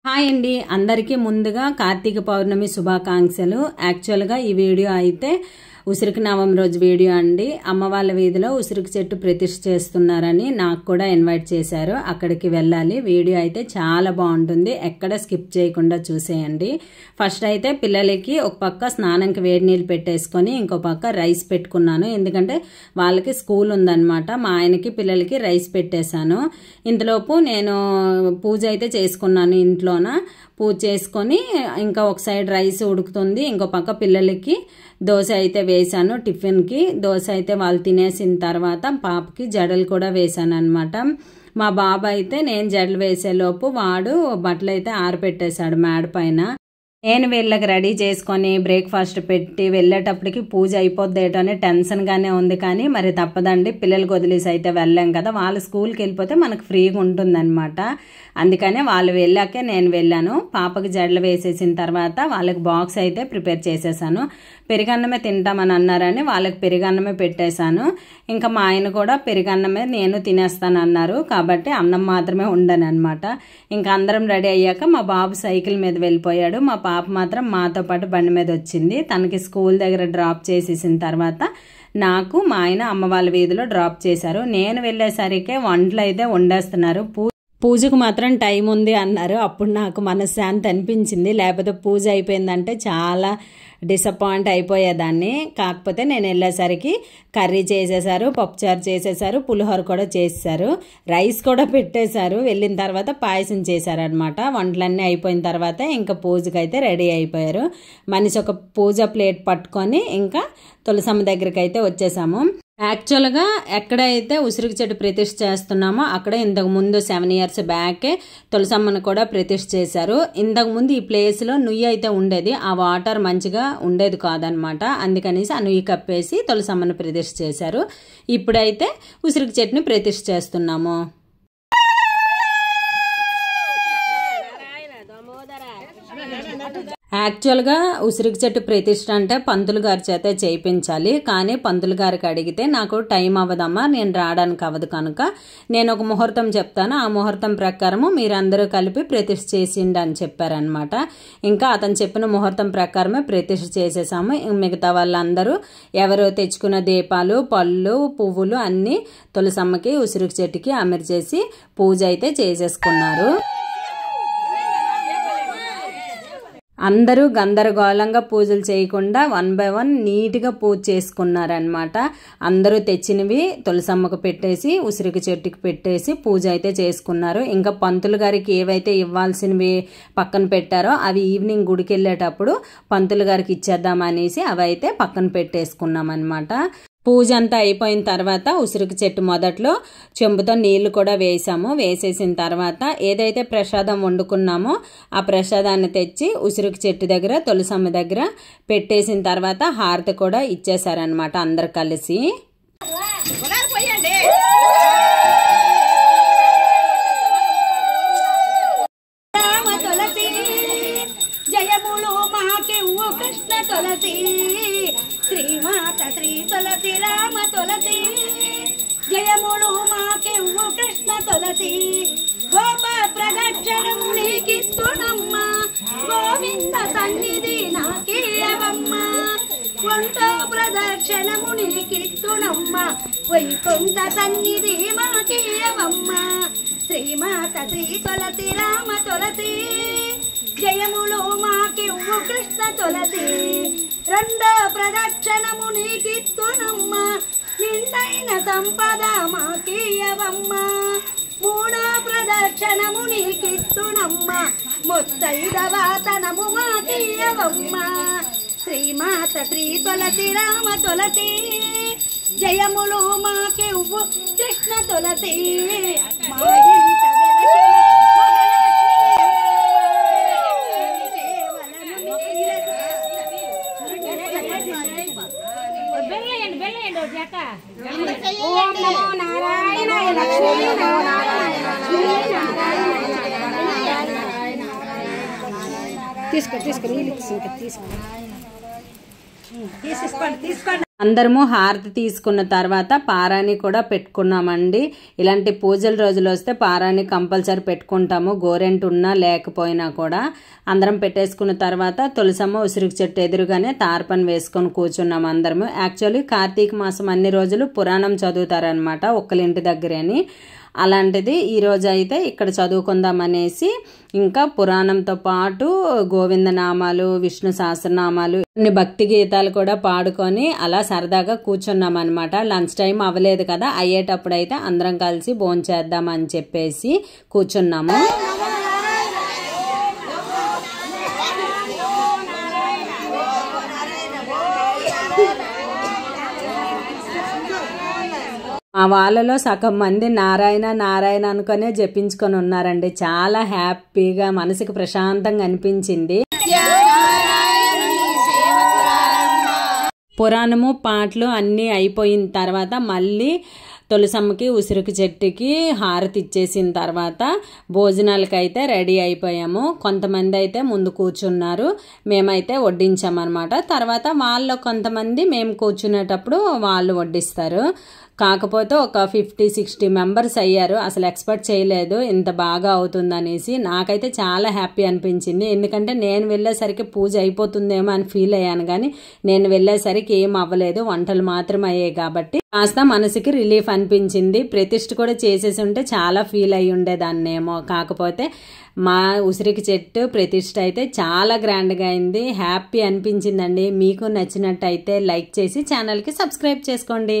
Hi అండి అందరికీ ముందుగా కార్తీక పౌర్ణమి శుభాకాంక్షలు। యాక్చువల్గా ఈ వీడియో అయితే ఉసిరికి నవమి రోజు వీడియో అండి। అమ్మ వాళ్ళ వీధిలో ఉసిరికి చెట్టు ప్రతిష్ఠ చేస్తున్నారని నాకు కూడా ఇన్వైట్ చేశారు, అక్కడికి వెళ్ళాలి। వీడియో అయితే చాలా బాగుంటుంది, ఎక్కడ స్కిప్ చేయకుండా చూసేయండి। ఫస్ట్ అయితే పిల్లలకి ఒక పక్క స్నానంకి వేడి నీళ్ళు పెట్టేసుకొని ఇంకో పక్క రైస్ పెట్టుకున్నాను, ఎందుకంటే వాళ్ళకి స్కూల్ ఉందన్నమాట। మా ఆయనకి పిల్లలకి రైస్ పెట్టేశాను। ఇంతలోపు నేను పూజ అయితే చేసుకున్నాను, ఇంట్లోన పూజ చేసుకొని ఇంకా ఒక సైడ్ రైస్ ఉడుకుతుంది, ఇంకో పక్క పిల్లలకి దోశ అయితే వేసాను। టిఫిన్కి దోశ అయితే వాళ్ళు తినేసిన తర్వాత పాపకి జడలు కూడా వేసాను అనమాట। మా బాబు అయితే నేను జడలు వేసేలోపు వాడు బట్టలు అయితే ఆరబెట్టేశాడు మేడ పైన। నేను వీళ్ళకి రెడీ చేసుకొని బ్రేక్ఫాస్ట్ పెట్టి వెళ్ళేటప్పటికి పూజ అయిపోద్దేటో అని టెన్షన్గానే ఉంది, కానీ మరి తప్పదండి, పిల్లలకు వదిలేసి అయితే వెళ్ళాం కదా, వాళ్ళు స్కూల్కి వెళ్ళిపోతే మనకు ఫ్రీగా ఉంటుందన్నమాట। అందుకనే వాళ్ళు వెళ్ళాకే నేను వెళ్ళాను। పాపకి జడలు వేసేసిన తర్వాత వాళ్ళకి బాక్స్ అయితే ప్రిపేర్ చేసేసాను। పెరుగన్నమే తింటామని అన్నారని వాళ్ళకి పెరుగన్నమే పెట్టేశాను। ఇంకా మా ఆయన కూడా పెరుగన్నమే నేను తినేస్తాను అన్నారు, కాబట్టి అన్నం మాత్రమే ఉండను అనమాట। ఇంకా అందరం రెడీ అయ్యాక మా బాబు సైకిల్ మీద వెళ్ళిపోయాడు, మా పాప మాత్రం మాతో పాటు బండి మీద వచ్చింది। తనకి స్కూల్ దగ్గర డ్రాప్ చేసేసిన తర్వాత నాకు మా ఆయన అమ్మ వాళ్ళ వీధిలో డ్రాప్ చేశారు। నేను వెళ్ళేసరికి వంటలు అయితే వండేస్తున్నారు, పూజకు మాత్రం టైం ఉంది అన్నారు। అప్పుడు నాకు మనశ్శాంతి అనిపించింది, లేకపోతే పూజ అయిపోయిందంటే చాలా డిసప్పాయింట్ అయిపోయేదాన్ని। కాకపోతే నేను వెళ్ళేసరికి కర్రీ చేసేసారు, పప్పుచారు చేసేసారు, పులిహోర కూడా చేసేసారు, రైస్ కూడా పెట్టేశారు। వెళ్ళిన తర్వాత పాయసం చేశారనమాట। వంటలన్నీ అయిపోయిన తర్వాత ఇంకా పూజకి అయితే రెడీ అయిపోయారు। మనిషి ఒక పూజ ప్లేట్ పట్టుకొని ఇంకా తులసమ్మ దగ్గరికి అయితే వచ్చేసాము। యాక్చువల్గా ఎక్కడైతే ఉసిరికి చెట్టు ప్రతిష్ఠ చేస్తున్నామో అక్కడ ఇంతకు ముందు 7 years బ్యాకే తులసమ్మను కూడా ప్రతిష్ఠ చేశారు। ఇంతకు ముందు ఈ ప్లేస్లో నుయ్యి అయితే ఉండేది, ఆ వాటర్ మంచిగా ఉండేది కాదనమాట, అందుకనేసి ఆ నుయ్యి కప్పేసి తులసమ్మను ప్రతిష్ఠ చేశారు। ఇప్పుడైతే ఉసిరికి చెట్టుని ప్రతిష్ఠ చేస్తున్నాము। యాక్చువల్గా ఉసిరికి చెట్టు ప్రతిష్ఠ అంటే పంతులు గారి చేత చేయించాలి, కానీ పంతులు గారికి అడిగితే నాకు టైం అవ్వదమ్మా, నేను రావడానికి అవ్వదు, కనుక నేను ఒక ముహూర్తం చెప్తాను, ఆ ముహూర్తం ప్రకారము మీరందరూ కలిపి ప్రతిష్ఠ చేసిండి అని చెప్పారనమాట। ఇంకా అతను చెప్పిన ముహూర్తం ప్రకారమే ప్రతిష్ఠ చేసేసాము। మిగతా వాళ్ళందరూ ఎవరు తెచ్చుకున్న దీపాలు, పళ్ళు, పువ్వులు అన్నీ తులసమ్మకి ఉసిరికి చెట్టుకి అమర్చేసి పూజ అయితే చేసేసుకున్నారు। అందరూ గందరగోళంగా పూజలు చేయకుండా 1 by 1 నీట్గా పూజ చేసుకున్నారనమాట। అందరూ తెచ్చినవి తులసమ్మకు పెట్టేసి ఉసిరికి చెట్టుకి పెట్టేసి పూజ అయితే చేసుకున్నారు। ఇంకా పంతులు గారికి ఏవైతే ఇవ్వాల్సినవి పక్కన పెట్టారో అవి ఈవినింగ్ గుడికి వెళ్ళేటప్పుడు పంతులు గారికి ఇచ్చేద్దామనేసి అవి అయితే పక్కన పెట్టేసుకున్నాం అనమాట। పూజ అంతా అయిపోయిన తర్వాత ఉసిరికి చెట్టు మొదట్లో చెంబుతో నీళ్లు కూడా వేసాము। వేసేసిన తర్వాత ఏదైతే ప్రసాదం వండుకున్నామో ఆ ప్రసాదాన్ని తెచ్చి ఉసిరికి చెట్టు దగ్గర తులసమ్మ దగ్గర పెట్టేసిన తర్వాత హారతి కూడా ఇచ్చేసారనమాట అందరు కలిసి। శ్రీమాత శ్రీ తులసి రామ తులసి జయములు మాకెవ్వు కృష్ణ తులసి గోప ప్రదక్షిణం నీకిస్తునమ్మ గోవింద సన్నిధి నాకీయవమ్మ వంటో ప్రదక్షిణము నీకిస్తునమ్మ వైకుంఠ సన్నిధి మాకీయవమ్మ శ్రీమాత శ్రీ తులసి రామ తులసి జయములు మాకెవ్వు కృష్ణ తులసి రెండో ప్రదక్షిణము నీకిస్తునమ్మ నిండైన సంపద మాకీయవమ్మ మూడో ప్రదక్షిణము నీకిస్తునమ్మ ముత్తైదవాతనము మాకీయవమ్మ శ్రీమాత శ్రీ తులసి రామ తులసి జయములు మాకెవ్వు కృష్ణ తులసి ఓం నమో నారాయణాయ లక్ష్మీ నారాయణ తీసుకో నీళ్ళు తీసుకో। తీసుకోండి. అందరము హారతి తీసుకున్న తర్వాత పారాని కూడా పెట్టుకున్నామండి. ఇలాంటి పూజల రోజులు వస్తే పారాని కంపల్సరీ పెట్టుకుంటాము, గోరెంటు ఉన్నా లేకపోయినా కూడా. అందరం పెట్టేసుకున్న తర్వాత తులసమ్మ ఉసిరికి చెట్టు ఎదురుగానే తార్పని వేసుకొని కూర్చున్నాము అందరము. యాక్చువల్లీ కార్తీక మాసం అన్ని రోజులు పురాణం చదువుతారనమాట ఒక్కరింటి దగ్గరని. అలాంటిది ఈరోజు అయితే ఇక్కడ చదువుకుందామనేసి ఇంకా పురాణంతో పాటు గోవిందనామాలు, విష్ణు సహస్రనామాలు, కొన్ని భక్తి గీతాలు కూడా పాడుకొని అలా సరదాగా కూర్చున్నాం అనమాట. లంచ్ టైం అవ్వలేదు కదా, అయ్యేటప్పుడు అయితే అందరం కలిసి భోంచేద్దామని చెప్పేసి కూర్చున్నాము. మా వాళ్ళలో సగం మంది నారాయణ నారాయణ అనుకునే జపించుకొని ఉన్నారండి. చాలా హ్యాపీగా మనసుకు ప్రశాంతంగా అనిపించింది. పురాణము పాటలు అన్నీ అయిపోయిన తర్వాత మళ్ళీ తులసమ్మకి ఉసిరికి చెట్టుకి హారతి ఇచ్చేసిన తర్వాత భోజనాలకైతే రెడీ అయిపోయాము. కొంతమంది అయితే ముందు కూర్చున్నారు, మేమైతే వడ్డించామన్నమాట. తర్వాత వాళ్ళు కొంతమంది మేము కూర్చునేటప్పుడు వాళ్ళు వడ్డిస్తారు. కాకపోతే ఒక 50-60 మెంబర్స్ అయ్యారు. అసలు ఎక్స్పెక్ట్ చేయలేదు ఇంత బాగా అవుతుందనేసి. నాకైతే చాలా హ్యాపీ అనిపించింది. ఎందుకంటే నేను వెళ్ళేసరికి పూజ అయిపోతుందేమో అని ఫీల్ అయ్యాను, కానీ నేను వెళ్ళేసరికి ఏం అవ్వలేదు, వంటలు మాత్రం అయ్యాయి కాబట్టి కాస్త మనసుకి రిలీఫ్ అనిపించింది. ప్రతిష్ఠ కూడా చేసేసి ఉంటే చాలా ఫీల్ అయ్యి ఉండేదాన్నేమో. కాకపోతే మా ఉసిరికి చెట్టు ప్రతిష్ఠ అయితే చాలా గ్రాండ్గా అయింది. హ్యాపీ అనిపించిందండి. మీకు నచ్చినట్టయితే లైక్ చేసి ఛానల్కి సబ్స్క్రైబ్ చేసుకోండి.